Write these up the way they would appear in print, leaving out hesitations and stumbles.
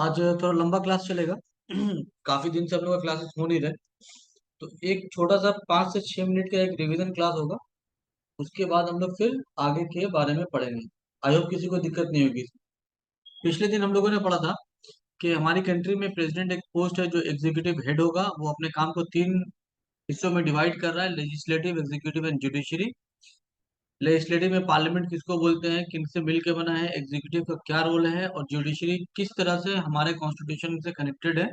आज थोड़ा लंबा क्लास चलेगा। काफी दिन से हम लोग का क्लासेस हो नहीं रहे। तो एक छोटा सा 5 से 6 मिनट का एक रिवीजन क्लास होगा। उसके बाद हम लोग फिर आगे के बारे में पढ़ेंगे। आई होप किसी को दिक्कत नहीं होगी। पिछले दिन हम लोगों ने पढ़ा था कि हमारी कंट्री में प्रेसिडेंट एक पोस्ट है जो एग्जीक्यूटिव हेड होगा। वो अपने काम को 3 हिस्सों में डिवाइड कर रहा है: legislative, executive and judiciary. Legislative में पार्लियामेंट किसको बोलते हैं, किनसे मिल के बना है, एग्जीक्यूटिव का क्या रोल है, और जुडिशरी किस तरह से हमारे कॉन्स्टिट्यूशन से कनेक्टेड है।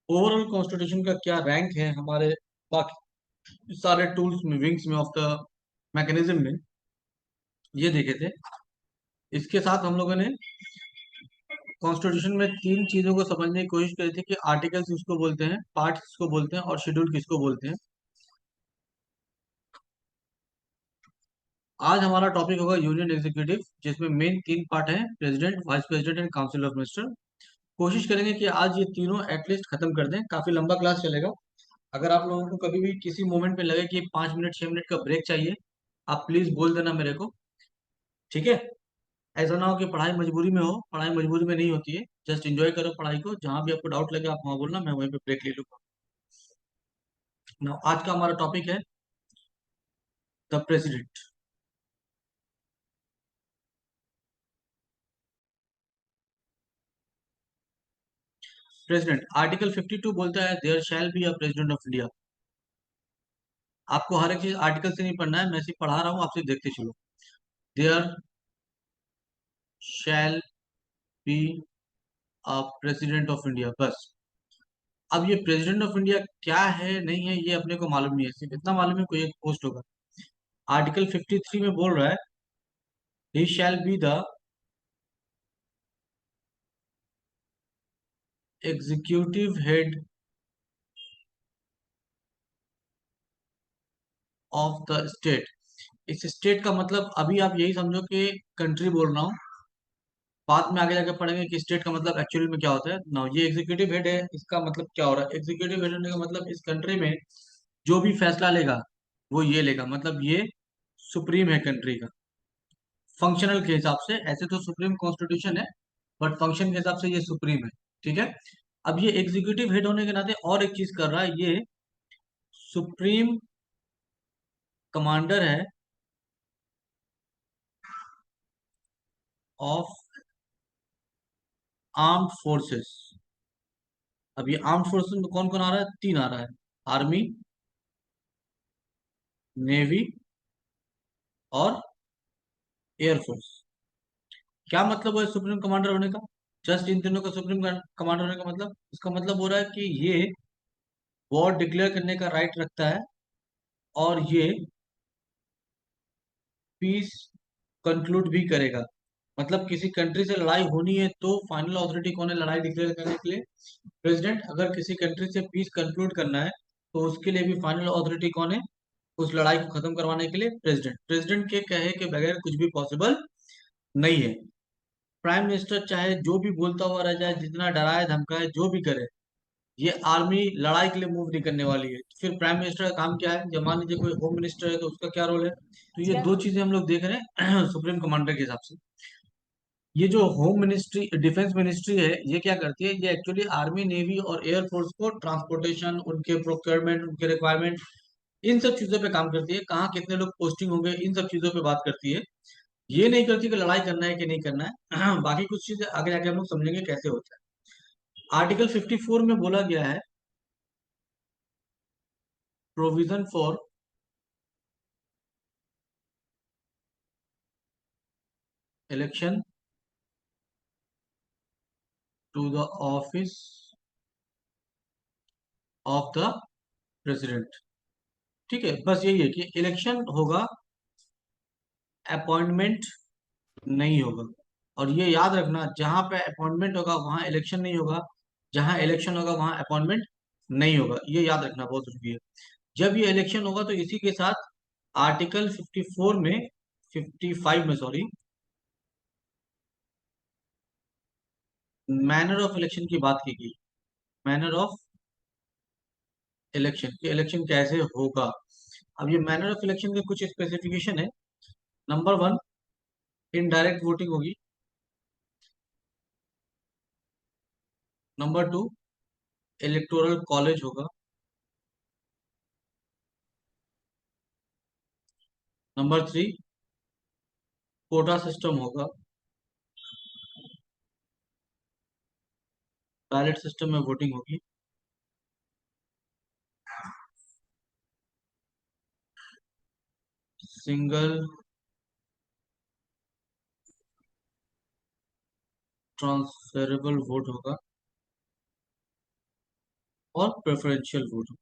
ओवरऑल कॉन्स्टिट्यूशन का क्या रैंक है हमारे बाकी सारे टूल्स में, विंग्स में ऑफ द मैकेनिज्म में, ये देखे थे। इसके साथ हम लोगों ने कॉन्स्टिट्यूशन में 3 चीजों को समझने की कोशिश करी थी कि आर्टिकल्स किसको बोलते हैं, पार्ट्स किसको बोलते हैं, और शेड्यूल किसको बोलते हैं। आज हमारा टॉपिक होगा यूनियन एग्जीक्यूटिव, जिसमें मेन 3 पार्ट हैं: president, vice president and council of minister. कोशिश करेंगे कि आज ये तीनों एटलीस्ट खत्म कर दें। काफी लंबा क्लास चलेगा। अगर आप लोगों को कभी भी किसी मोमेंट में लगे कि 5 मिनट 6 मिनट का ब्रेक चाहिए, आप प्लीज बोल देना मेरे को। ठीक है? ऐसा ना हो कि पढ़ाई मजबूरी में हो। पढ़ाई मजबूरी में नहीं होती है। जस्ट एंजॉय करो पढ़ाई को। जहां भी आपको डाउट लगे आप वहां बोलना, मैं वहीं पे ब्रेक ले लूंगा। आज का हमारा टॉपिक है द प्रेसिडेंट। प्रेसिडेंट आर्टिकल 52 बोलता है there shall be a president of India. आपको हर एक चीज आर्टिकल से नहीं पढ़ना है, मैं सिर्फ पढ़ा रहा हूँ, आप सिर्फ देखते चलो। There shall be a president of India, बस। अब ये प्रेसिडेंट ऑफ इंडिया क्या है नहीं है ये अपने को मालूम नहीं है, सिर्फ इतना मालूम है कोई एक पोस्ट होगा। आर्टिकल 53 में बोल रहा है he shall be the executive head of the state. इस स्टेट का मतलब अभी आप यही समझो कि कंट्री बोल रहा हूँ। बाद में आगे जाके पढ़ेंगे कि स्टेट का मतलब एक्चुअली में क्या होता है ना। ये एग्जीक्यूटिव हेड है, इसका मतलब क्या हो रहा है? एग्जीक्यूटिव हेड होने का मतलब इस कंट्री में जो भी फैसला लेगा वो ये लेगा, मतलब ये सुप्रीम है कंट्री का। फंक्शनल के हिसाब से ऐसे तो सुप्रीम कॉन्स्टिट्यूशन है, बट फंक्शन के हिसाब से ये सुप्रीम है। ठीक है? अब ये एग्जीक्यूटिव हेड होने के नाते और एक चीज कर रहा है, ये सुप्रीम कमांडर है ऑफ आर्म्ड फोर्सेस। अब ये आर्म्ड फोर्सेस में कौन कौन आ रहा है? 3 आ रहा है: आर्मी, नेवी और एयरफोर्स। क्या मतलब है सुप्रीम कमांडर होने का? जस्ट इन तीनों का सुप्रीम कमांडर होने का मतलब, इसका मतलब हो रहा है कि ये वॉर डिक्लेयर करने का राइट रखता है, और ये पीस कंक्लूड भी करेगा। मतलब किसी कंट्री से लड़ाई होनी है तो फाइनल अथॉरिटी कौन है लड़ाई डिक्लेयर करने के लिए? प्रेसिडेंट। अगर किसी कंट्री से पीस कंक्लूड करना है तो उसके लिए भी फाइनल अथॉरिटी कौन है उस लड़ाई को खत्म करवाने के लिए? प्रेसिडेंट। प्रेसिडेंट के कहे के बगैर कुछ भी पॉसिबल नहीं है। प्राइम मिनिस्टर चाहे जो भी बोलता हुआ रह जाए, जितना डराए धमकाए जो भी करे, ये आर्मी लड़ाई के लिए मूव नहीं करने वाली है। फिर प्राइम मिनिस्टर का काम क्या है? जब मान लीजिए कोई होम मिनिस्टर है तो उसका क्या रोल है? तो ये दो चीजें हम लोग देख रहे हैं सुप्रीम कमांडर के हिसाब से। ये जो होम मिनिस्ट्री, डिफेंस मिनिस्ट्री है, ये क्या करती है? ये एक्चुअली आर्मी, नेवी और एयरफोर्स को ट्रांसपोर्टेशन, उनके प्रोक्योरमेंट, उनके रिक्वायरमेंट, इन सब चीजों पे काम करती है। कहाँ कितने लोग पोस्टिंग होंगे, इन सब चीजों पे बात करती है। ये नहीं करती कि लड़ाई करना है कि नहीं करना है। बाकी कुछ चीजें आगे जाके हम लोग समझेंगे कैसे होता है। आर्टिकल 54 में बोला गया है provision for election to the office of the president. ठीक है? बस यही है कि इलेक्शन होगा, अपॉइंटमेंट नहीं होगा। और ये याद रखना, जहां पे अपॉइंटमेंट होगा वहां इलेक्शन नहीं होगा, जहां इलेक्शन होगा वहां अपॉइंटमेंट नहीं होगा। ये याद रखना बहुत जरूरी है। जब ये इलेक्शन होगा तो इसी के साथ आर्टिकल 54 में, 55 में सॉरी, मैनर ऑफ इलेक्शन की बात की गई। मैनर ऑफ इलेक्शन, कि इलेक्शन कैसे होगा। अब ये मैनर ऑफ इलेक्शन के कुछ स्पेसिफिकेशन है। नंबर 1, इनडायरेक्ट वोटिंग होगी। नंबर टू, इलेक्टोरल कॉलेज होगा। नंबर थ्री, कोटा सिस्टम होगा। बैलेट सिस्टम में वोटिंग होगी। सिंगल ट्रांसफरेबल वोट होगा और प्रेफरेंशियल वोट।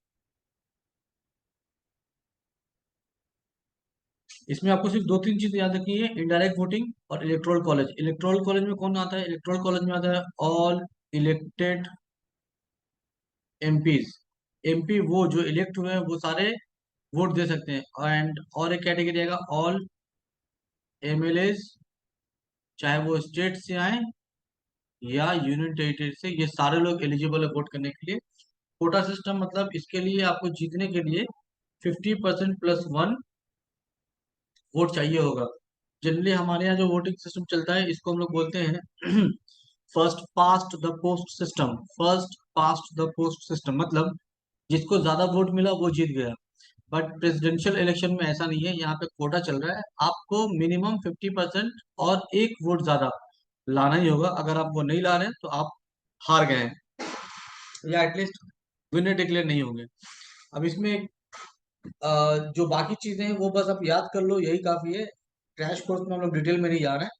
इसमें आपको सिर्फ दो तीन चीज याद रखनी है, इनडायरेक्ट वोटिंग और इलेक्टोरल कॉलेज। इलेक्टोरल कॉलेज में कौन आता है? इलेक्टोरल कॉलेज में आता है ऑल इलेक्टेड एमपीज। एमपी वो जो इलेक्ट हुए हैं वो सारे वोट दे सकते हैं। एंड और एक कैटेगरी आएगा ऑल एमएलएज, चाहे वो स्टेट से आए या यूनियन टेरिटरी से, ये सारे लोग एलिजिबल है वोट करने के लिए। कोटा सिस्टम मतलब इसके लिए आपको जीतने के लिए 50% प्लस वन वोट चाहिए होगा। जनरली हमारे यहाँ जो वोटिंग सिस्टम चलता है इसको हम लोग बोलते हैं first past the post system. First past the post system मतलब जिसको ज्यादा वोट मिला वो जीत गया। बट प्रेसिडेंशियल इलेक्शन में ऐसा नहीं है, यहाँ पे कोटा चल रहा है। आपको मिनिमम 50% और एक वोट ज्यादा लाना ही होगा। अगर आप वो नहीं ला रहे हैं तो आप हार गए हैं, या एटलीस्ट विनर डिक्लेयर नहीं होंगे। अब इसमें जो बाकी चीजें हैं वो बस आप याद कर लो, यही काफी है। क्रैश कोर्स में हम लोग डिटेल में नहीं जा रहे हैं।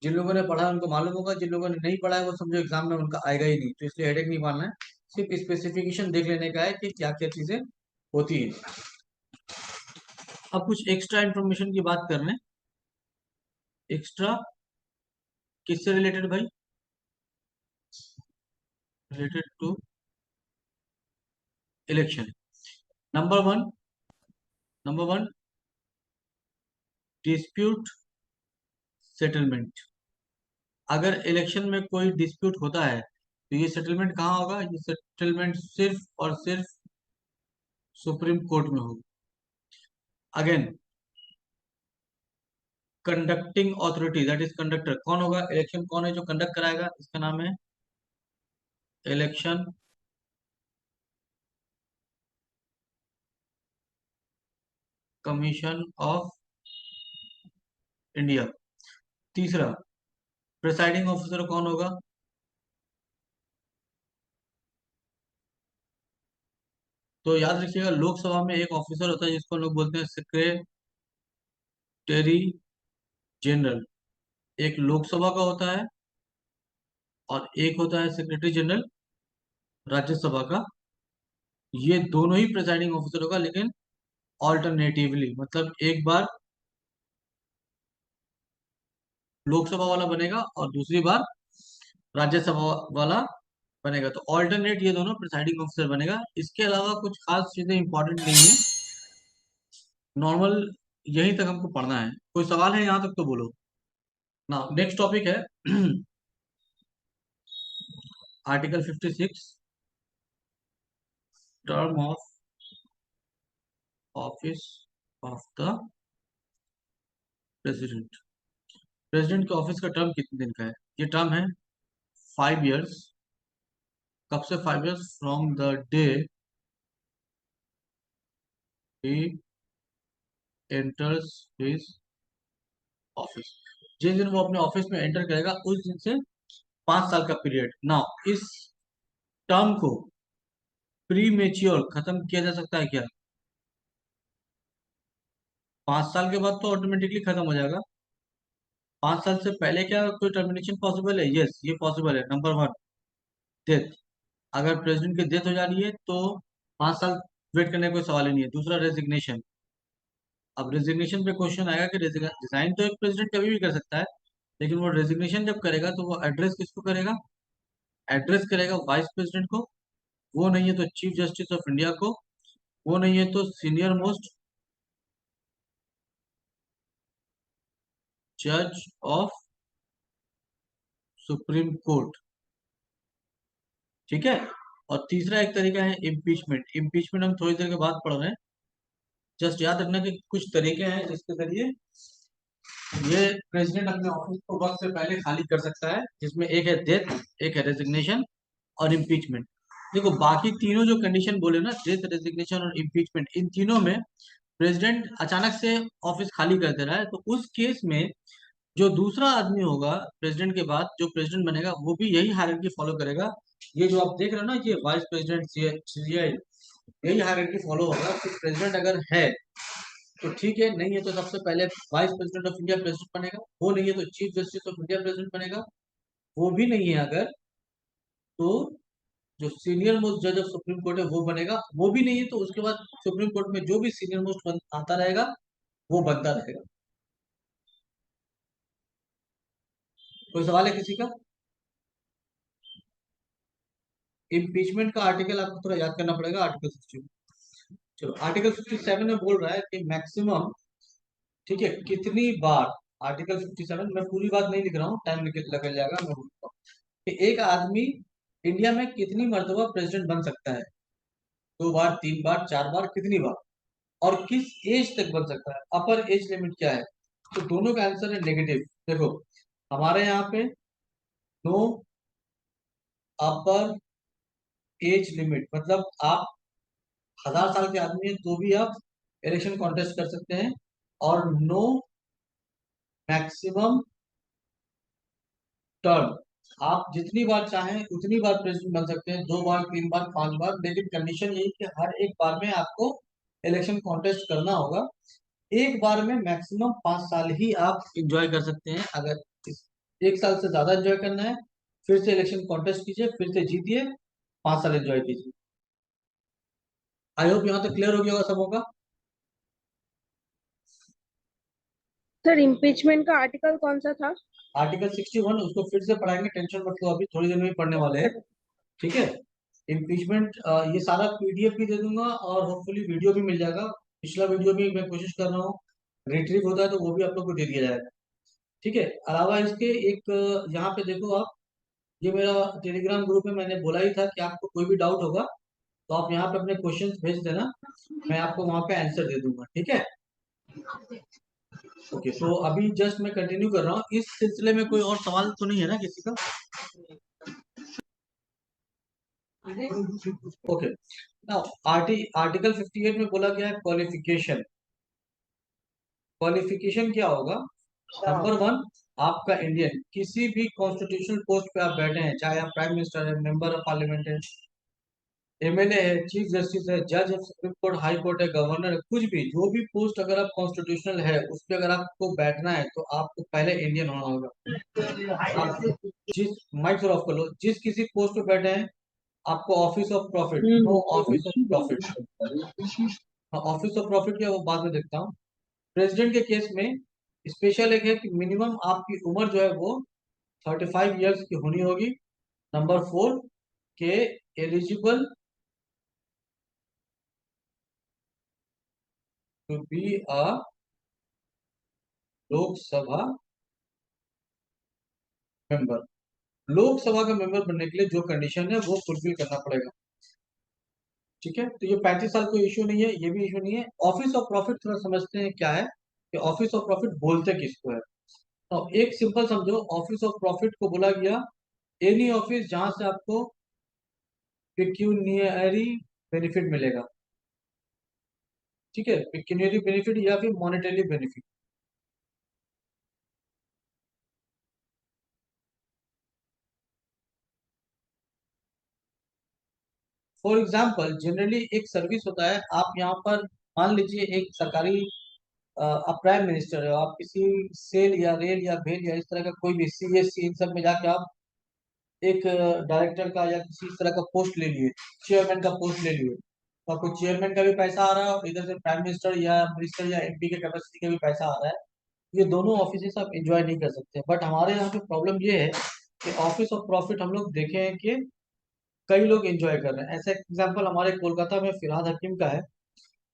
जिन लोगों ने पढ़ा है उनको मालूम होगा, जिन लोगों ने नहीं पढ़ा है वो समझो एग्जाम में उनका आएगा ही नहीं, तो इसलिए हेडेक नहीं मानना है। सिर्फ स्पेसिफिकेशन देख लेने का है कि क्या क्या चीजें होती है। अब कुछ एक्स्ट्रा इन्फॉर्मेशन की बात कर रहे हैं। एक्स्ट्रा किससे रिलेटेड भाई? Related to election. Number one, number one, dispute settlement. अगर इलेक्शन में कोई डिस्प्यूट होता है तो ये सेटलमेंट कहाँ होगा? ये सेटलमेंट सिर्फ और सिर्फ सुप्रीम कोर्ट में होगा। Again, conducting authority that is conductor कौन होगा? इलेक्शन कौन है जो कंडक्ट कराएगा? इसका नाम है इलेक्शन कमीशन ऑफ इंडिया। तीसरा, प्रिसाइडिंग ऑफिसर कौन होगा? तो याद रखिएगा, लोकसभा में एक ऑफिसर होता है जिसको लोग बोलते हैं सेक्रेटरी जनरल। एक लोकसभा का होता है और एक होता है सेक्रेटरी जनरल राज्यसभा का। ये दोनों ही प्रिसाइडिंग ऑफिसर होगा, लेकिन ऑल्टरनेटिवली, मतलब एक बार लोकसभा वाला बनेगा और दूसरी बार राज्यसभा वाला बनेगा। तो ऑल्टरनेट ये दोनों प्रिसाइडिंग ऑफिसर बनेगा। इसके अलावा कुछ खास चीजें इंपॉर्टेंट नहीं है, नॉर्मल यहीं तक हमको पढ़ना है। कोई सवाल है यहाँ तक तो बोलो ना। नेक्स्ट टॉपिक है article 56, term of office of the president. President के ऑफिस का टर्म कितने दिन का है? ये टर्म है 5 इयर्स। कब से 5 years? From the day he enters his office. जिस दिन वो अपने ऑफिस में एंटर करेगा उस दिन से 5 साल का पीरियड। नाउ इस टर्म को प्री मेच्योर खत्म किया जा सकता है क्या? 5 साल के बाद तो ऑटोमेटिकली खत्म हो जाएगा। 5 साल से पहले क्या कोई टर्मिनेशन पॉसिबल है? यस, ये पॉसिबल है। Number one, death. अगर प्रेसिडेंट की डेथ हो जा रही है तो 5 साल वेट करने का कोई सवाल ही नहीं है। दूसरा, रेजिग्नेशन। अब रेजिग्नेशन पे क्वेश्चन आएगा कि रिजाइन तो एक प्रेसिडेंट कभी भी कर सकता है, लेकिन वो रेजिग्नेशन जब करेगा तो वो एड्रेस किसको करेगा? एड्रेस करेगा वाइस प्रेसिडेंट को। वो नहीं है तो चीफ जस्टिस ऑफ इंडिया को। वो नहीं है तो सीनियर मोस्ट जज ऑफ सुप्रीम कोर्ट। ठीक है। और तीसरा एक तरीका है इम्पीचमेंट। इम्पीचमेंट हम थोड़ी देर के बाद पढ़ रहे हैं। जस्ट याद रखना कि कुछ तरीके हैं जिसके जरिए ये प्रेसिडेंट अपने ऑफिस को वक्त से पहले खाली कर सकता है, जिसमें एक है डेथ, एक है रेजिग्नेशन और इम्पीचमेंट। देखो बाकी तीनों जो कंडीशन बोले ना, डेथ, रेजिग्नेशन और इम्पीचमेंट, इन तीनों में प्रेसिडेंट अचानक से ऑफिस खाली कर दे रहा है, तो उस केस में जो दूसरा आदमी होगा प्रेसिडेंट के बाद, जो प्रेसिडेंट बनेगा, वो भी यही हायरार्की फॉलो करेगा। ये जो आप देख रहे हो ना, ये वाइस प्रेसिडेंट, सीजीआई, यही हायरार्की फॉलो होगा कि प्रेसिडेंट अगर है तो ठीक है, नहीं है तो सबसे पहले vice president of India president बनेगा, वो नहीं है तो chief justice of India president बनेगा, वो भी नहीं है अगर तो जो सीनियर मोस्ट जज ऑफ सुप्रीम कोर्ट है वो बनेगा, वो भी नहीं है तो उसके बाद सुप्रीम कोर्ट में जो भी सीनियर मोस्ट आता रहेगा वो बनता रहेगा। कोई सवाल है किसी का? इम्पीचमेंट का आर्टिकल आपको थोड़ा याद करना पड़ेगा, आर्टिकल 60। चलो आर्टिकल 57 में बोल रहा है कि मैक्सिमम, ठीक है, कितनी बार, आर्टिकल 57, मैं पूरी बात नहीं लिख रहा हूँ, टाइम निकल जाएगा, मैं बोलता हूँ कि एक आदमी इंडिया में कितनी मर्तबा प्रेसिडेंट बन सकता है, 2 बार, 3 बार, 4 बार, कितनी बार, और किस एज तक बन सकता है, अपर एज लिमिट क्या है। तो दोनों का आंसर है नेगेटिव। देखो हमारे यहाँ पे नो अपर एज लिमिट, मतलब आप 1000 साल के आदमी हैं तो भी आप इलेक्शन कॉन्टेस्ट कर सकते हैं, और नो मैक्सिमम टर्म, आप जितनी बार चाहें उतनी बार प्रेसिडेंट बन सकते हैं, 2 बार, 3 बार, 5 बार, लेकिन कंडीशन यही कि हर एक बार में आपको इलेक्शन कॉन्टेस्ट करना होगा। एक बार में मैक्सिमम 5 साल ही आप इंजॉय कर सकते हैं। अगर एक साल से ज्यादा एंजॉय करना है, फिर से इलेक्शन कॉन्टेस्ट कीजिए, फिर से जीतिए, 5 साल एंजॉय कीजिए। आई होप यहाँ तक क्लियर हो गया होगा सबों का। सर इम्पीचमेंट का आर्टिकल कौन सा था? आर्टिकल 61, उसको फिर से पढ़ाएंगे, टेंशन मत लो, अभी थोड़ी देर में ही पढ़ने वाले हैं, ठीक है। इम्पीचमेंट, ये सारा पीडीएफ भी दे दूंगा और होपफुली वीडियो भी मिल जाएगा। पिछला वीडियो भी मैं कोशिश कर रहा हूँ, रिट्रीव होता है तो वो भी आप लोग को दे दिया जाएगा, ठीक है। अलावा इसके एक यहाँ पे देखो आप, ये मेरा टेलीग्राम ग्रुप में मैंने बोला ही था कि आपको कोई भी डाउट होगा तो आप यहाँ पे अपने क्वेश्चंस भेज देना, मैं आपको वहां पे आंसर दे दूंगा, ठीक है। ओके, तो अभी जस्ट मैं कंटिन्यू कर रहा हूँ, इस सिलसिले में कोई और सवाल तो नहीं है ना किसी का? ओके, नाउ आर्टिकल 58 में बोला गया है क्वालिफिकेशन। क्वालिफिकेशन क्या होगा? नंबर 1, आपका इंडियन, किसी भी कॉन्स्टिट्यूशनल पोस्ट पे आप बैठे हैं, चाहे आप प्राइम मिनिस्टर है, मेंबर ऑफ पार्लियामेंट है, एमएलए है, चीफ जस्टिस है, जज है, सुप्रीम कोर्ट, हाई कोर्ट है, गवर्नर है, कुछ भी, जो भी पोस्ट अगर आप कॉन्स्टिट्यूशनल है उस पर अगर आपको बैठना है तो आपको पहले इंडियन होना होगा। आप जिस, माइक ऑफ कर लो, जिस किसी पोस्ट पे बैठे हैं, आपको office of profit, no office of profit, office of profit क्या, वो बाद में देखता हूँ। प्रेसिडेंट के केस में स्पेशल एक है कि मिनिमम आपकी उम्र जो है वो 35 ईयर्स की होनी होगी। नंबर 4 के eligible to be a Lok Sabha member. Lok Sabha का मेंबर बनने के लिए जो कंडीशन है वो फुलफिल करना पड़ेगा, ठीक है। तो ये 35 साल कोई इशू नहीं है, ये भी इशू नहीं है। ऑफिस ऑफ प्रॉफिट थोड़ा समझते हैं क्या है, कि ऑफिस ऑफ प्रॉफिट बोलते किसको है। तो एक सिंपल समझो, ऑफिस ऑफ प्रॉफिट को बोला गया एनी ऑफिस जहां से आपको पिक्यूनियरी बेनिफिट मिलेगा, ठीक है, पिक्यूनियरी बेनिफिट या फिर monetary benefit. For example generally एक सर्विस होता है, आप यहाँ पर मान लीजिए एक सरकारी, आप प्राइम मिनिस्टर हो, आप किसी सेल या रेल या भेल या इस तरह का कोई भी सीएससी, इन सब में जाके आप एक डायरेक्टर का या किसी इस तरह का पोस्ट ले लिए, चेयरमैन का पोस्ट ले लिए, तो आपको चेयरमैन का भी पैसा आ रहा है और इधर से प्राइम मिनिस्टर या मिनिस्टर या एमपी के कैपेसिटी का भी पैसा आ रहा है। ये दोनों ऑफिस आप एंजॉय नहीं कर सकते, बट हमारे यहाँ पे प्रॉब्लम ये है कि ऑफिस ऑफ प्रॉफिट हम लोग देखे हैं कि कई लोग एंजॉय कर रहे हैं। ऐसा एग्जाम्पल हमारे कोलकाता में फिरहाद हकीम का है।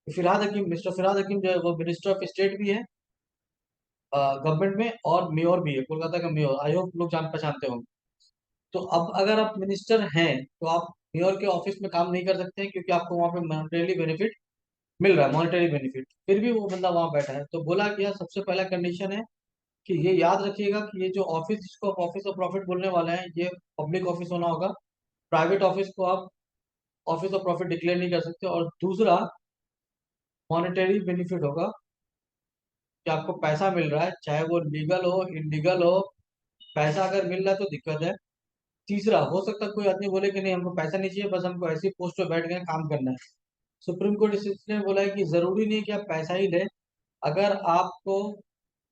फिरहाद हकीम, मिस्टर फिरहाद हकीम जो है वो मिनिस्टर ऑफ स्टेट भी है गवर्नमेंट में, और मेयर भी है, कोलकाता का मेयर, आई होप लोग जान पहचानते होंगे। तो अब अगर आप मिनिस्टर हैं तो आप मेयर के ऑफिस में काम नहीं कर सकते हैं, क्योंकि आपको वहां पे मॉनेटरी बेनिफिट मिल रहा है, मॉनेटरी बेनिफिट, फिर भी वो बंदा वहां बैठा है। तो बोला गया सबसे पहला कंडीशन है कि ये याद रखिएगा कि ये जो ऑफिस, जिसको आप ऑफिस ऑफ प्रॉफिट बोलने वाले हैं, ये पब्लिक ऑफिस होना होगा, प्राइवेट ऑफिस को आप ऑफिस ऑफ प्रॉफिट डिक्लेयर नहीं कर सकते। और दूसरा मॉनेटरी बेनिफिट होगा कि आपको पैसा मिल रहा है, चाहे वो लीगल हो इलीगल हो, पैसा अगर मिल रहा है तो दिक्कत है। तीसरा, हो सकता है कोई आदमी बोले कि नहीं हमको पैसा नहीं चाहिए, बस हमको ऐसी पोस्ट पे बैठ गए काम करना है। सुप्रीम कोर्ट इसने बोला है कि जरूरी नहीं कि आप पैसा ही लें, अगर आपको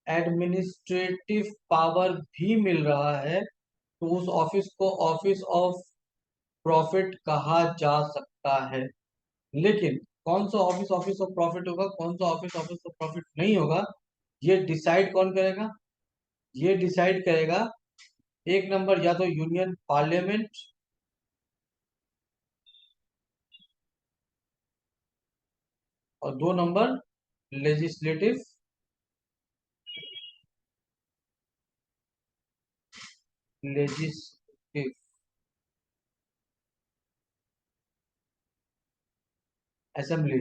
एडमिनिस्ट्रेटिव पावर भी मिल रहा है तो उस ऑफिस को ऑफिस ऑफ प्रॉफिट कहा जा सकता है। लेकिन कौन सा ऑफिस ऑफिस ऑफ प्रॉफिट होगा, कौन सा ऑफिस ऑफिस ऑफ प्रॉफिट नहीं होगा, ये डिसाइड कौन करेगा? ये डिसाइड करेगा एक नंबर या तो यूनियन पार्लियामेंट, और दो नंबर लेजिस्लेटिव लेजिस्लेटिव असेंबली।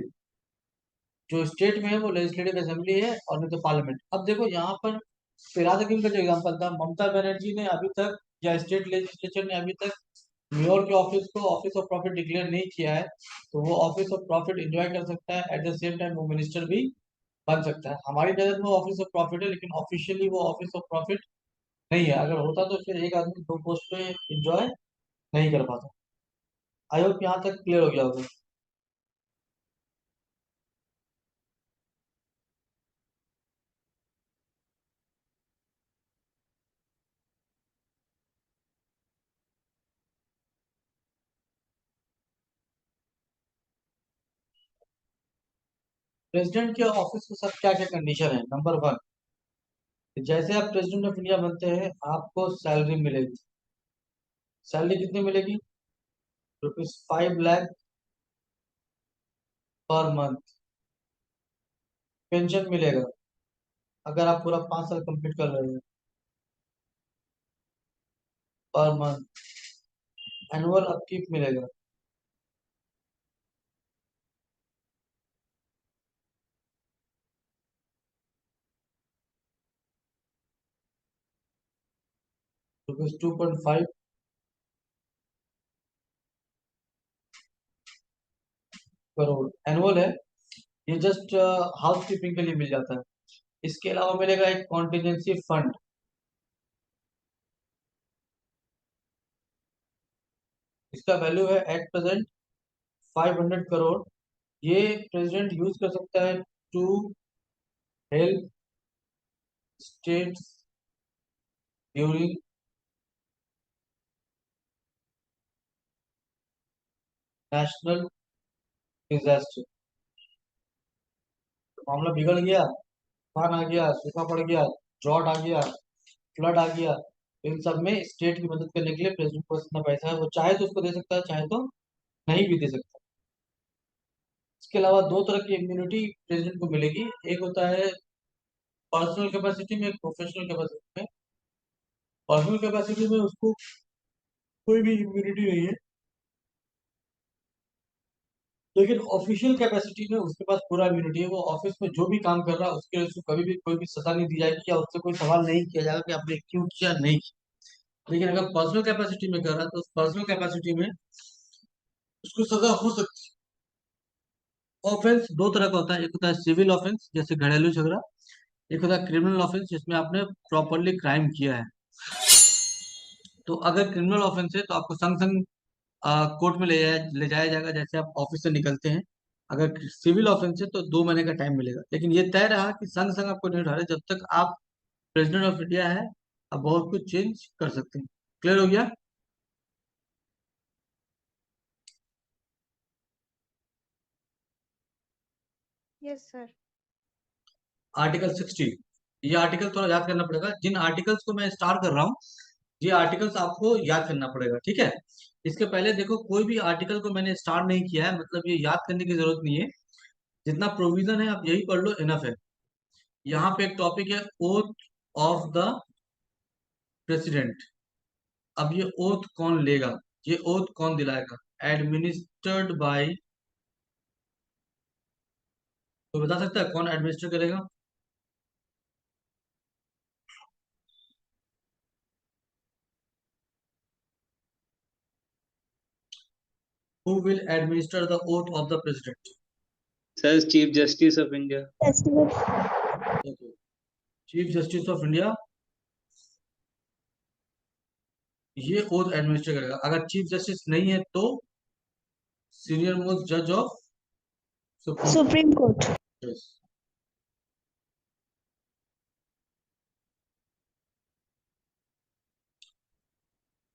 जो स्टेट में है वो लेजिस्लेटिव असेंबली है, और नहीं तो पार्लियामेंट। अब देखो यहाँ पर फिराद हकीम का जो एग्जाम्पल था, ममता बनर्जी ने अभी तक या स्टेट लेजिस्लेचर ने अभी तक मेयर के ऑफिस को ऑफिस ऑफ प्रॉफिट डिक्लेयर नहीं किया है, तो वो ऑफिस ऑफ प्रॉफिट एंजॉय कर सकता है, एट द सेम टाइम वो मिनिस्टर भी बन सकता है। हमारी नजर में वो ऑफिस ऑफ प्रॉफिट है, लेकिन ऑफिशियली वो ऑफिस ऑफ प्रॉफिट नहीं है। अगर होता तो फिर एक आदमी दो पोस्ट पे एंजॉय नहीं कर पाता। आई होप यहाँ तक क्लियर हो गया होगा। प्रेसिडेंट के ऑफिस के साथ क्या क्या कंडीशन है? नंबर वन, जैसे आप प्रेसिडेंट ऑफ इंडिया बनते हैं आपको सैलरी मिलेगी। सैलरी कितनी मिलेगी? ₹5 लाख पर मंथ। पेंशन मिलेगा अगर आप पूरा 5 साल कंप्लीट कर रहे हैं, पर मंथ। एनुअल अपकीप मिलेगा। ₹2.5 करोड़ एनुअल है। ये जस्ट हाउस कीपिंग के लिए मिल जाता है। इसके अलावा मिलेगा एक कॉन्टीजेंसी फंड। इसका वैल्यू है एट प्रेजेंट 500 करोड़। ये प्रेसिडेंट यूज कर सकता है to help states during national disaster. मामला बिगड़ गया, तूफान आ गया, सूखा पड़ गया, ड्रॉट आ गया, फ्लड आ गया, इन सब में स्टेट की मदद करने के लिए प्रेसिडेंट को इतना पैसा है, वो चाहे तो उसको दे सकता है, चाहे तो नहीं भी दे सकता। इसके अलावा दो तरह की इम्यूनिटी प्रेसिडेंट को मिलेगी। एक होता है पर्सनल कैपेसिटी में, एक प्रोफेशनल कैपेसिटी में। पर्सनल कैपेसिटी में उसको कोई भी इम्यूनिटी नहीं है, लेकिन ऑफिशियल कैपेसिटी में उसके पास पूरा इम्यूनिटी है। वो ऑफिस में जो भी काम कर रहा है उसके लिए उसको कभी भी कोई भी सजा नहीं दी जाएगी, या उससे कोई सवाल नहीं किया जाएगा कि आपने क्यों किया नहीं किया। लेकिन अगर पर्सनल कैपेसिटी में कर रहा है तो उस पर्सनल कैपेसिटी में उसको सजा हो सकती है। ऑफेंस दो तरह का होता है, एक होता है सिविल ऑफेंस जैसे घरेलू झगड़ा, एक होता है क्रिमिनल ऑफेंस जिसमें आपने प्रॉपरली क्राइम किया है। तो अगर क्रिमिनल ऑफेंस है तो आपको संग संग कोर्ट में ले जाया जाएगा जैसे आप ऑफिस से निकलते हैं। अगर सिविल ऑफेंस है तो 2 महीने का टाइम मिलेगा, लेकिन ये तय रहा कि संग संग आपको नहीं उठा रहे, जब तक आप प्रेसिडेंट ऑफ इंडिया है आप बहुत कुछ चेंज कर सकते हैं। क्लियर हो गया? Yes sir. आर्टिकल 60, ये आर्टिकल थोड़ा याद करना पड़ेगा। जिन आर्टिकल्स को मैं स्टार कर रहा हूँ ये आर्टिकल्स आपको याद करना पड़ेगा, ठीक है? इसके पहले देखो कोई भी आर्टिकल को मैंने स्टार नहीं किया है, मतलब ये याद करने की जरूरत नहीं है। जितना प्रोविजन है आप यही पढ़ लो, इनफ है। यहाँ पे एक टॉपिक है ओथ ऑफ द प्रेसिडेंट। अब ये ओथ कौन लेगा, ये ओथ कौन दिलाएगा? एडमिनिस्टर्ड बाय, तो बता सकता है कौन एडमिनिस्टर करेगा? Who will administer the oath of the president? Sir, Chief Justice of India. Okay. Chief Justice of India ये ओथ एडमिनिस्टर करेगा। अगर चीफ जस्टिस नहीं है तो सीनियर मोस्ट जज ऑफ सुप्रीम कोर्ट। Yes.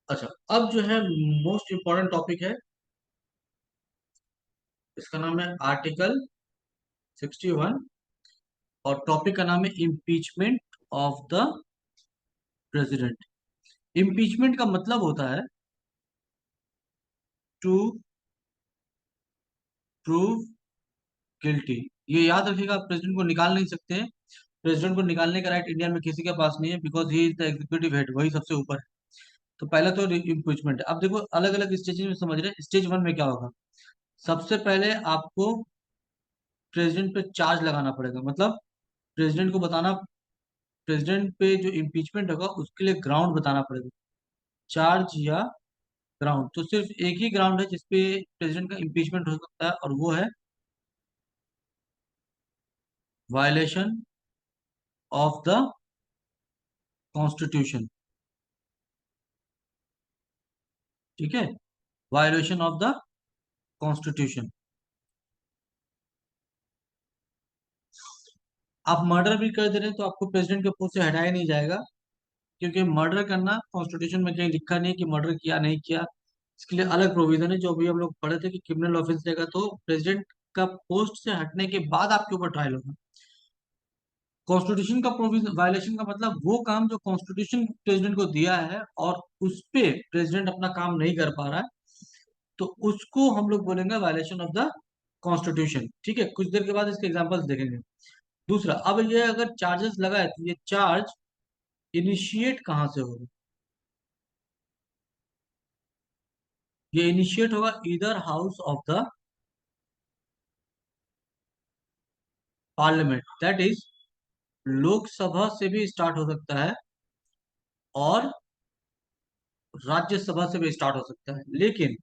अच्छा, अब जो है मोस्ट इंपॉर्टेंट टॉपिक है, इसका नाम है आर्टिकल 61 और टॉपिक का नाम है impeachment of the president. Impeachment का मतलब होता है टू प्रूव गिल्टी। ये याद रखिएगा, आप प्रेसिडेंट को निकाल नहीं सकते हैं। प्रेसिडेंट को निकालने का राइट इंडिया में किसी के पास नहीं है, because he is the executive head, वही सबसे ऊपर है। तो पहला तो इम्पीचमेंट है। अब देखो अलग अलग स्टेज में समझ रहे हैं। स्टेज 1 में क्या होगा, सबसे पहले आपको प्रेसिडेंट पे चार्ज लगाना पड़ेगा, मतलब प्रेसिडेंट को बताना, प्रेसिडेंट पे जो इम्पीचमेंट होगा उसके लिए ग्राउंड बताना पड़ेगा, चार्ज या ग्राउंड। तो सिर्फ एक ही ग्राउंड है जिसपे प्रेसिडेंट का इम्पीचमेंट हो सकता है, और वो है वायलेशन ऑफ द कॉन्स्टिट्यूशन। ठीक है, वायलेशन ऑफ द कॉन्स्टिट्यूशन। आप मर्डर भी कर दे रहे हैं तो आपको प्रेसिडेंट के पोस्ट से हटाया नहीं जाएगा, क्योंकि मर्डर करना कॉन्स्टिट्यूशन में कहीं लिखा नहीं है कि मर्डर किया नहीं किया। इसके लिए अलग प्रोविजन है, जो भी हम लोग पढ़े थे कि क्रिमिनल ऑफेंस रहेगा तो प्रेसिडेंट का पोस्ट से हटने के बाद आपके ऊपर ट्रायल होगा। कॉन्स्टिट्यूशन का प्रोविजन वायलेशन का मतलब वो काम जो कॉन्स्टिट्यूशन प्रेसिडेंट को दिया है और उस पे प्रेसिडेंट अपना काम नहीं कर पा रहा है, तो उसको हम लोग बोलेंगे वायलेशन ऑफ द कॉन्स्टिट्यूशन। ठीक है, कुछ देर के बाद इसके एग्जांपल्स देखेंगे। दूसरा, अब ये अगर चार्जेस लगा है तो ये चार्ज इनिशिएट कहाँ से होगा? ये इनिशिएट होगा इधर house of the parliament, that is Lok Sabha से भी स्टार्ट हो सकता है और राज्यसभा से भी स्टार्ट हो सकता है। लेकिन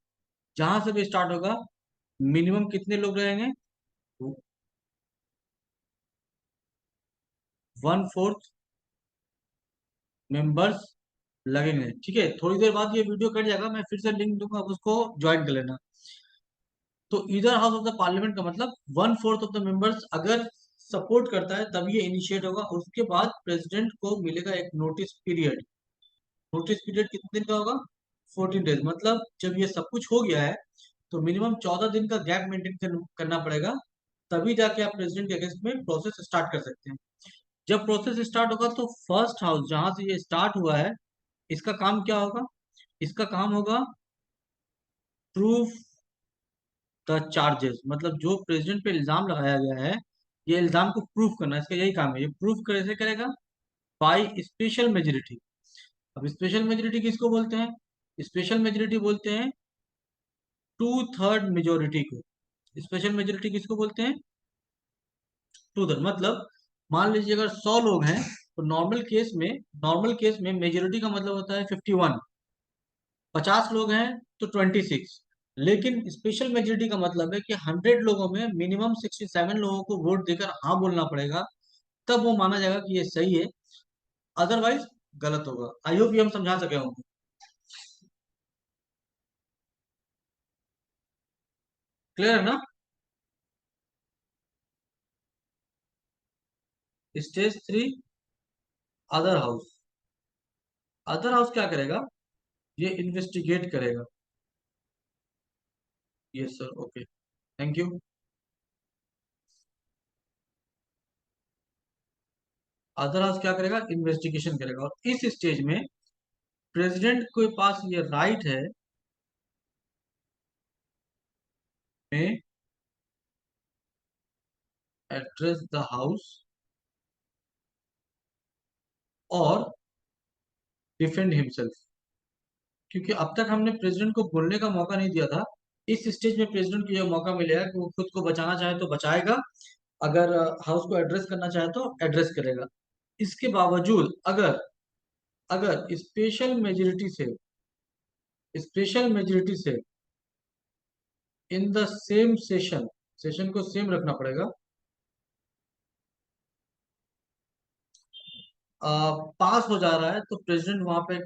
जहां से भी स्टार्ट होगा, मिनिमम कितने लोग रहेंगे? 1/4 मेंबर्स लगेंगे। ठीक है, थोड़ी देर बाद ये वीडियो कट जाएगा, मैं फिर से लिंक दूंगा, आप उसको ज्वाइन कर लेना। तो इधर हाउस ऑफ द पार्लियामेंट का मतलब 1/4 ऑफ द मेंबर्स अगर सपोर्ट करता है तब ये इनिशिएट होगा। उसके बाद प्रेसिडेंट को मिलेगा एक नोटिस पीरियड। नोटिस पीरियड कितने दिन का होगा? 14 डेज। मतलब जब ये सब कुछ हो गया है तो मिनिमम 14 दिन का गैप मेंटेन करना पड़ेगा, तभी जाके आप प्रेसिडेंट के अगेंस्ट में प्रोसेस स्टार्ट कर सकते हैं। जब प्रोसेस स्टार्ट होगा तो फर्स्ट हाउस जहां से ये स्टार्ट हुआ है, इसका काम क्या होगा? इसका काम होगा प्रूफ द चार्जेस, मतलब जो प्रेसिडेंट पे इल्जाम लगाया गया है, ये इल्जाम को प्रूफ करना, इसका यही काम है। ये प्रूफ कैसे करेगा? By special majority. अब स्पेशल मेजोरिटी किसको बोलते हैं? स्पेशल मेजोरिटी बोलते हैं 2/3 मेजोरिटी को। स्पेशल मेजोरिटी किसको बोलते हैं? 2/3। मतलब मान लीजिए अगर 100 लोग हैं तो नॉर्मल केस में मेजोरिटी का मतलब होता है 51। 50 लोग हैं तो 26। लेकिन स्पेशल मेजोरिटी का मतलब है कि 100 लोगों में मिनिमम 67 लोगों को वोट देकर हाँ बोलना पड़ेगा, तब वो माना जाएगा कि ये सही है, अदरवाइज गलत होगा। आई होप ये हम समझा सके होंगे। क्लियर है ना? Stage 3, other house. Other house क्या करेगा? ये इन्वेस्टिगेट करेगा। Yes sir, okay, thank you. Other house क्या करेगा? इन्वेस्टिगेशन करेगा। और इस स्टेज में प्रेसिडेंट के पास ये राइट है में एड्रेस द हाउस और डिफेंड हिमसेल्फ। क्योंकि अब तक हमने प्रेसिडेंट को बोलने का मौका नहीं दिया था। इस स्टेज में प्रेसिडेंट को यह मौका मिलेगा कि वो खुद को बचाना चाहे तो बचाएगा, अगर हाउस को एड्रेस करना चाहे तो एड्रेस करेगा। इसके बावजूद अगर अगर स्पेशल मेजोरिटी से in the same session, session को सेम रखना पड़ेगा, पास हो जा रहा है तो प्रेसिडेंट वहां पे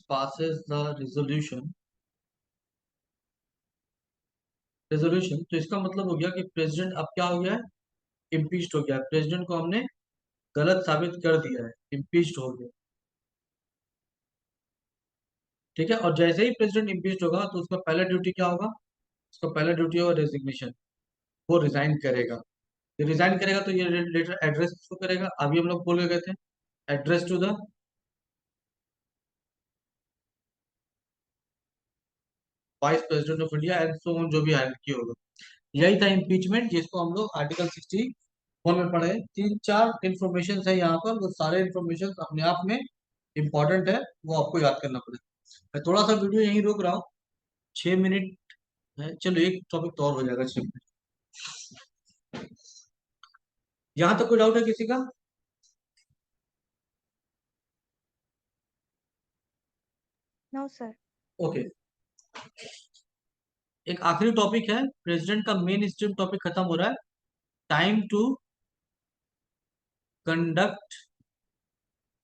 passes the resolution, रेजोल्यूशन, तो इसका मतलब हो गया कि प्रेसिडेंट अब क्या हो गया है, इम्पीच्ड हो गया है, प्रेसिडेंट को हमने गलत साबित कर दिया है, इम्पीच्ड हो गया। ठीक है, और जैसे ही प्रेसिडेंट इम्पीच्ड होगा तो उसका पहला ड्यूटी क्या होगा, उसका पहला ड्यूटी होगा रेजिग्नेशन, वो रिजाइन करेगा। ये रिजाइन करेगा तो ये लेटर एड्रेस किसको करेगा, अभी हम लोग बोल के गए थे, address to the vice president of India and so on, जो भी हायरार्की होगा। यही था इम्पीचमेंट, जिसको हम लोग आर्टिकल 61 में पढ़े। 3-4 इंफॉर्मेशन है यहाँ पर, वो सारे इंफॉर्मेशन अपने आप में इंपॉर्टेंट है, वो आपको याद करना पड़ेगा। मैं थोड़ा सा वीडियो यहीं रोक रहा हूँ, 6 मिनट है, चलो एक टॉपिक तो और हो जाएगा 6 मिनट। यहाँ तक कोई डाउट है किसी का? No sir. ओके, एक आखिरी टॉपिक है, प्रेसिडेंट का मेन स्ट्रीम टॉपिक खत्म हो रहा है, टाइम टू कंडक्ट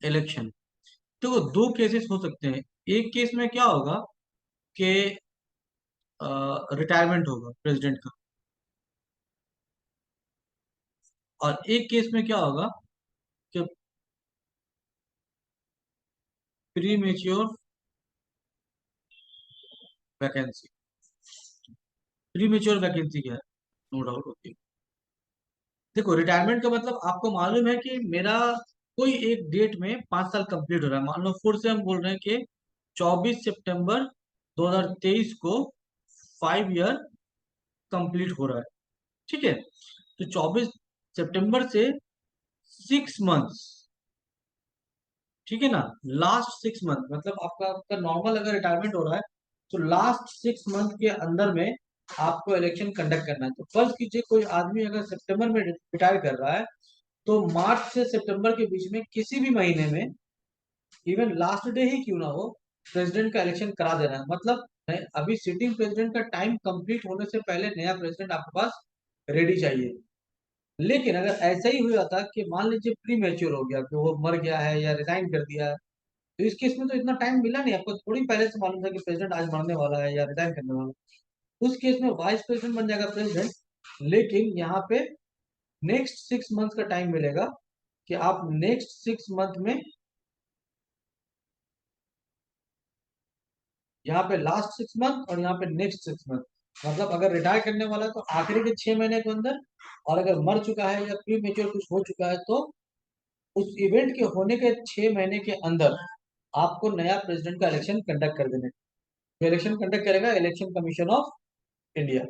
इलेक्शन। तो दो केसेस हो सकते हैं, एक केस में क्या होगा कि रिटायरमेंट होगा प्रेसिडेंट का, और एक केस में क्या होगा कि pre mature vacancy, pre mature vacancy क्या है, नो डाउट। ओके, देखो रिटायरमेंट का मतलब आपको मालूम है कि मेरा कोई एक डेट में 5 साल कंप्लीट हो रहा है, मान लो फिर से हम बोल रहे हैं कि 24 सितंबर 2023 को 5 ईयर कंप्लीट हो रहा है। ठीक है, तो 24 सितंबर से 6 मंथ्स, ठीक है ना, लास्ट 6 मंथ, मतलब आपका नॉर्मल अगर रिटायरमेंट हो रहा है तो लास्ट 6 मंथ के अंदर में आपको इलेक्शन कंडक्ट करना है। तो फर्ज कीजिए कोई आदमी अगर सितंबर में रिटायर कर रहा है, तो मार्च से सितंबर के बीच में किसी भी महीने में, इवन लास्ट डे ही क्यों ना हो, प्रेसिडेंट का इलेक्शन करा देना है। मतलब अभी सिटिंग प्रेसिडेंट का टाइम कंप्लीट होने से पहले नया प्रेसिडेंट आपके पास रेडी चाहिए। लेकिन अगर ऐसा ही हुआ था कि मान लीजिए प्री मैच्योर हो गया, कि वो मर गया है या रिजाइन कर दिया है, तो इस केस में तो इतना टाइम मिला नहीं, आपको थोड़ी पहले से मालूम था कि प्रेसिडेंट आज मरने वाला है या रिजाइन करने वाला है। उस केस में वाइस प्रेसिडेंट बन जाएगा प्रेसिडेंट, लेकिन यहाँ पे नेक्स्ट 6 मंथ का टाइम मिलेगा कि आप नेक्स्ट 6 मंथ में, यहाँ पे लास्ट 6 मंथ और यहाँ पे नेक्स्ट 6 मंथ, मतलब अगर रिटायर करने वाला है तो आखिरी के 6 महीने के अंदर, और अगर मर चुका है या प्री मेच्योर कुछ हो चुका है तो उस इवेंट के होने के 6 महीने के अंदर आपको नया प्रेसिडेंट का इलेक्शन कंडक्ट कर देने। इलेक्शन कंडक्ट करेगा इलेक्शन कमीशन ऑफ इंडिया।